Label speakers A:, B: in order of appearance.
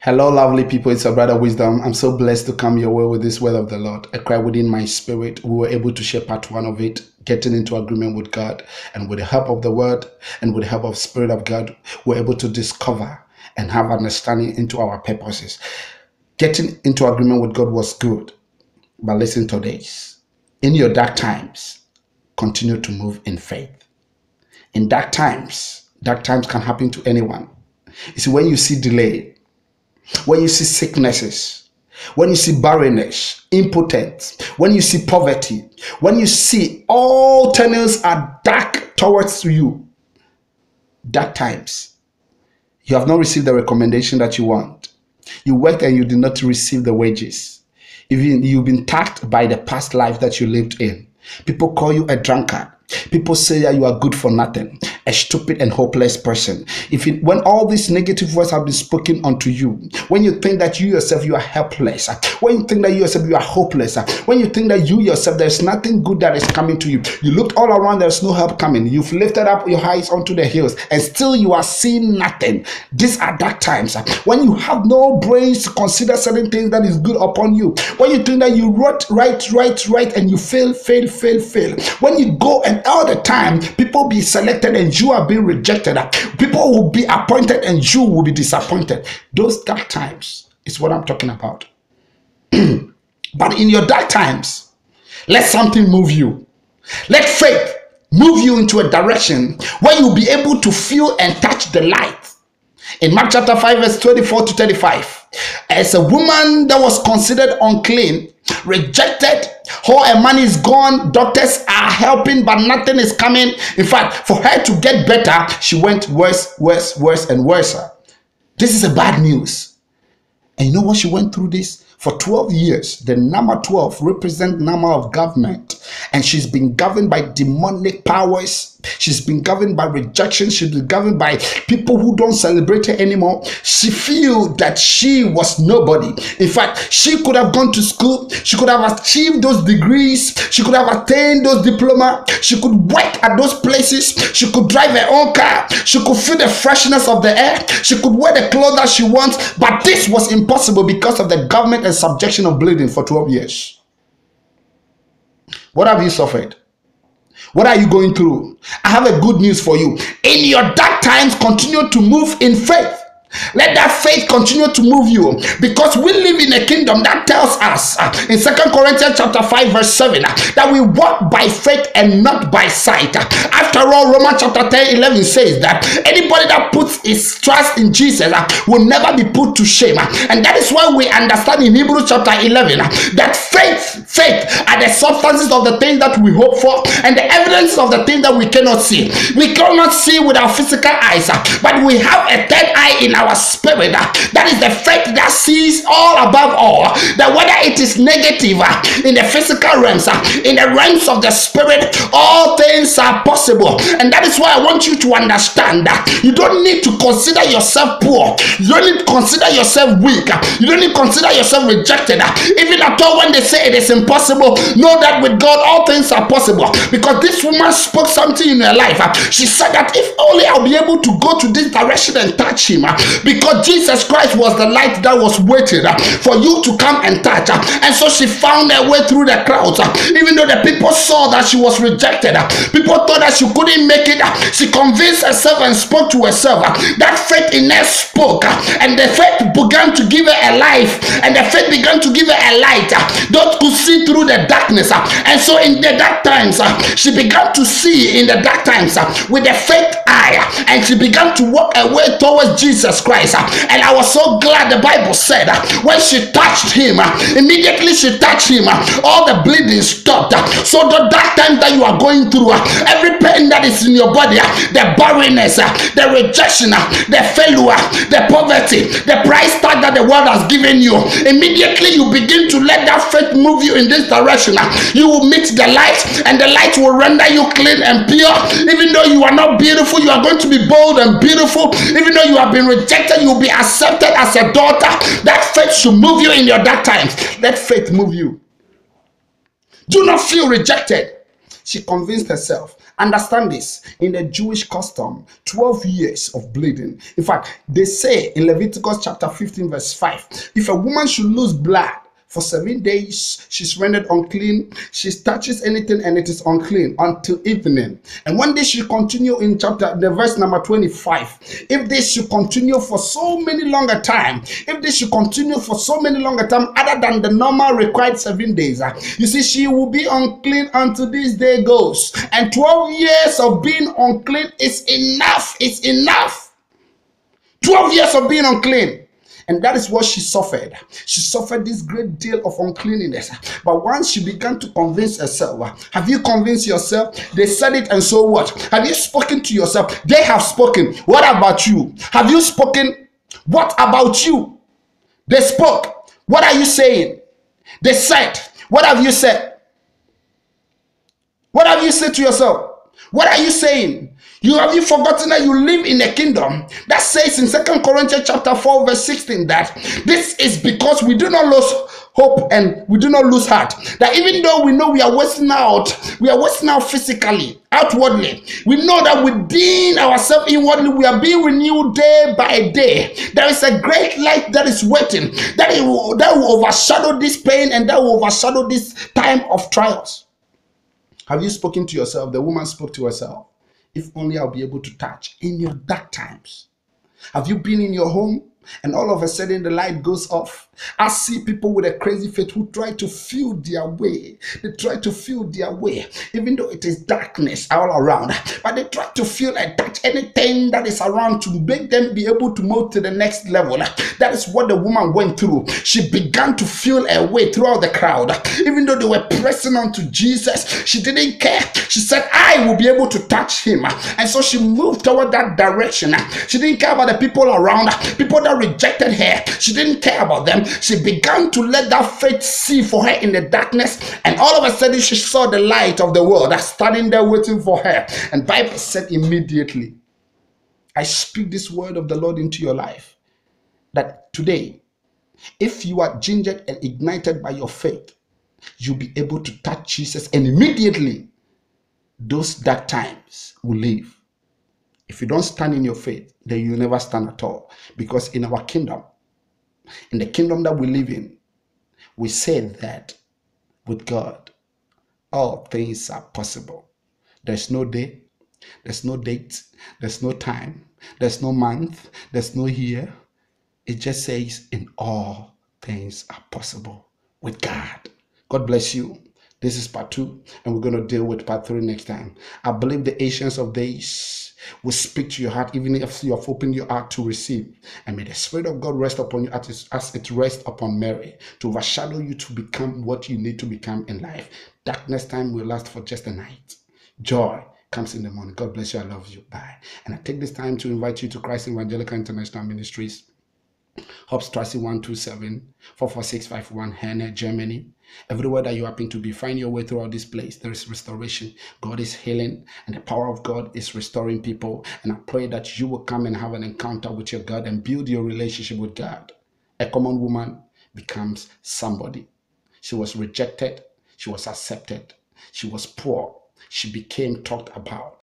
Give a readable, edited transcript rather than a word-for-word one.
A: Hello, lovely people. It's your brother Wisdom. I'm so blessed to come your way with this word of the Lord. A cry within my spirit. We were able to share part one of it, getting into agreement with God. And with the help of the word and with the help of Spirit of God, we're able to discover and have understanding into our purposes. Getting into agreement with God was good. But listen to this. In your dark times, continue to move in faith. In dark times can happen to anyone. You see, when you see delay, when you see sicknesses, when you see barrenness, impotence, when you see poverty, when you see all tunnels are dark towards you, dark times, you have not received the recommendation that you want. You worked and you did not receive the wages. Even you've been taxed by the past life that you lived in. People call you a drunkard. People say that you are good for nothing, a stupid and hopeless person. When all these negative words have been spoken unto you, when you think that you yourself, you are helpless, when you think that you yourself, you are hopeless, when you think that you yourself, there's nothing good that is coming to you, you looked all around, there's no help coming, you've lifted up your eyes onto the hills, and still you are seeing nothing. These are dark times. When you have no brains to consider certain things that is good upon you, when you think that you wrote right, and you fail. When you go and all the time, people be selected and you are being rejected. People will be appointed and you will be disappointed. Those dark times is what I'm talking about. But in your dark times, let something move you. Let faith move you into a direction where you'll be able to feel and touch the light. In Mark chapter 5 verse 24 to 35, as a woman that was considered unclean, rejected, all her money is gone, doctors are helping but nothing is coming. In fact, for her to get better, she went worse and worse. This is a bad news. And you know what? She went through this for 12 years. The number 12 represents number of government, and she's been governed by demonic powers. She's been governed by rejection. She's been governed by people who don't celebrate her anymore. She feels that she was nobody. In fact, she could have gone to school. She could have achieved those degrees. She could have attained those diplomas. She could work at those places. She could drive her own car. She could feel the freshness of the air. She could wear the clothes that she wants. But this was impossible because of the government and subjection of bleeding for 12 years. What have you suffered? What are you going through? I have a good news for you. In your dark times, continue to move in faith. Let that faith continue to move you, because we live in a kingdom that tells us in 2 Corinthians chapter 5 verse 7 that we walk by faith and not by sight. After all, Romans chapter 10:11 says that anybody that puts his trust in Jesus will never be put to shame. And that is why we understand in Hebrews chapter 11 that faith are the substances of the things that we hope for and the evidence of the things that we cannot see. We cannot see with our physical eyes, but we have a third eye in our spirit. That is the faith that sees all above all, that whether it is negative in the physical realms, in the realms of the spirit, all things are possible. And that is why I want you to understand that you don't need to consider yourself poor. You don't need to consider yourself weak. You don't need to consider yourself rejected. Even at all, when they say it is impossible, know that with God all things are possible. Because this woman spoke something in her life. She said that if only I'll be able to go to this direction and touch him, because Jesus Christ was the light that was waiting for you to come and touch. And so she found her way through the crowds. Even though the people saw that she was rejected, people thought that she couldn't make it, she convinced herself and spoke to herself. That faith in her spoke, and the faith began to give her a life, and the faith began to give her a light that could see through the darkness. And so in the dark times, she began to see in the dark times with the faith eye, and she began to walk her way towards Jesus Christ. And I was so glad the Bible said when she touched him, immediately she touched him, all the bleeding stopped. So the dark times that you are going through, every pain that is in your body, the barrenness, the rejection, the failure, the poverty, the price tag that the world has given you, immediately you begin to let that faith move you in this direction. You will meet the light, and the light will render you clean and pure. Even though you are not beautiful, you are going to be bold and beautiful. Even though you have been rejected, you will be accepted as a daughter. That faith should move you in your dark times. Let faith move you. Do not feel rejected. She convinced herself, Understand this. In the Jewish custom, 12 years of bleeding. In fact, they say in Leviticus chapter 15 verse 5, if a woman should lose blood for 7 days, she's rendered unclean. She touches anything and it is unclean until evening. And one day she continue in the verse number 25. If this should continue for so many longer time, if this should continue for so many longer time, other than the normal required 7 days, you see, she will be unclean until this day goes. And 12 years of being unclean is enough. It's enough. 12 years of being unclean. And that is what she suffered. She suffered this great deal of uncleanness. But once she began to convince herself, have you convinced yourself? They said it, and so what? Have you spoken to yourself? They have spoken. What about you? Have you spoken? What about you? They spoke. What are you saying? They said. What have you said? What have you said to yourself? What are you saying? Have you forgotten that you live in a kingdom that says in 2 Corinthians chapter 4 verse 16 that this is because we do not lose hope and we do not lose heart. That even though we know we are wasting out physically, outwardly, we know that within ourselves inwardly we are being renewed day by day. There is a great light that is waiting, that will overshadow this pain and that will overshadow this time of trials. Have you spoken to yourself? The woman spoke to herself. If only I'll be able to touch in your dark times. Have you been in your home and all of a sudden the light goes off? I see people with a crazy faith who try to feel their way. They try to feel their way, even though it is darkness all around. But they try to feel and touch anything that is around to make them be able to move to the next level. That is what the woman went through. She began to feel her way throughout the crowd. Even though they were pressing on to Jesus, she didn't care. She said, I will be able to touch him. And so she moved toward that direction. She didn't care about the people around, people that rejected her. She didn't care about them. She began to let that faith see for her in the darkness, and all of a sudden she saw the light of the world that's standing there waiting for her. And Bible said immediately, I speak this word of the Lord into your life, that today, if you are gingered and ignited by your faith, you'll be able to touch Jesus, and immediately those dark times will leave. If you don't stand in your faith, then you'll never stand at all. Because in our kingdom, in the kingdom that we live in, we say that with God, all things are possible. There's no day, there's no date, there's no time, there's no month, there's no year. It just says in all things are possible with God. God bless you. This is part 2, and we're going to deal with part 3 next time. I believe the Ancients of Days will speak to your heart, even if you have opened your heart to receive. And may the Spirit of God rest upon you as it rests upon Mary, to overshadow you to become what you need to become in life. Darkness time will last for just a night. Joy comes in the morning. God bless you. I love you. Bye. And I take this time to invite you to Christ Evangelical International Ministries, Hauptstrasse 127, 44651, Herne, Germany. Everywhere that you happen to be, find your way throughout this place. There is restoration. God is healing, and the power of God is restoring people. And I pray that you will come and have an encounter with your God and build your relationship with God. A common woman becomes somebody. She was rejected. She was accepted. She was poor. She became talked about.